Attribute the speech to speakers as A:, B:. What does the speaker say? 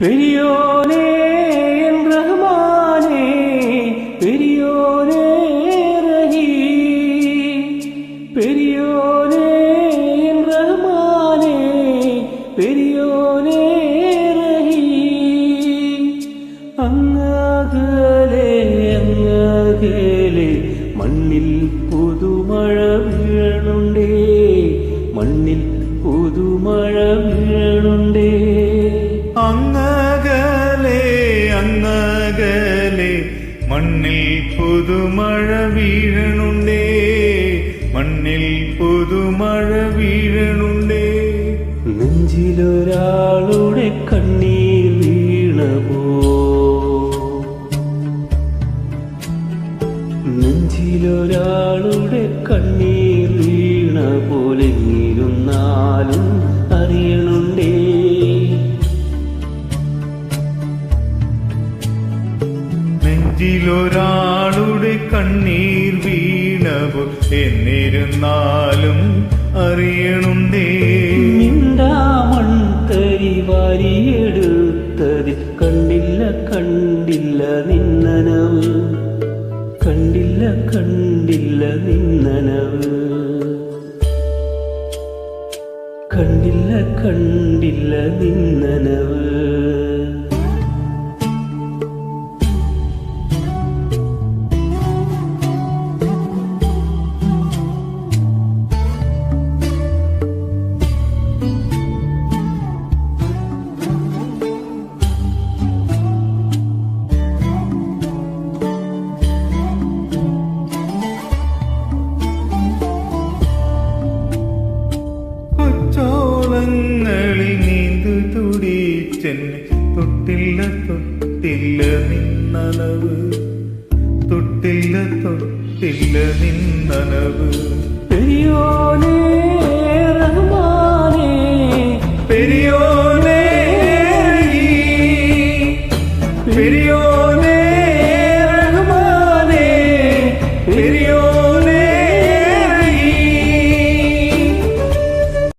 A: பெரியோனே என் ரஹ்மானே, பெரியோனே ரஹீம், பெரியோனே என் ரஹ்மானே, பெரியோனே ரஹீம். അങ്ങകലെ അങ്ങകലെ മണ്ണിൽ പുതുമഴ വീഴുന്നുണ്ടേ, മണ്ണിൽ പുതുമഴ വീഴുന്നുണ്ടേ.
B: അങ്ങകലെ അങ്ങകലെ മണ്ണിൽ പുതുമഴ വീഴണുണ്ടേ, മണ്ണിൽ പുതുമഴ വീഴണുണ്ടേ.
A: നെഞ്ചിലൊരാളുടെ കണ്ണീർ വീണപോ, നെഞ്ചിലൊരാളുടെ കണ്ണീർ വീണ പോലെങ്ങിരുന്നാലും അറിയണുണ്ടേ.
B: നെഞ്ചിലൊരാളുടെ കണ്ണീർ വീണവോ എന്നിരുന്നാലും അറിയണുണ്ടേ.
A: മിണ്ടാമൺ തരി വാരിയെടുത്തതിൽ കണ്ടില്ല കണ്ടില്ല നിന്നനവ്, കണ്ടില്ല കണ്ടില്ല നിന്നനവ്, കണ്ടില്ല കണ്ടില്ല നിന്നനവ്.
B: ചോളങ്ങളിൽ നീന്തു തുടിച്ചെന്നെ തൊട്ടില്ല തൊട്ടില്ല നിന്നനവ്, തൊട്ടില്ല തൊട്ടില്ല നിന്നനവ്.
A: പെരിയോനേ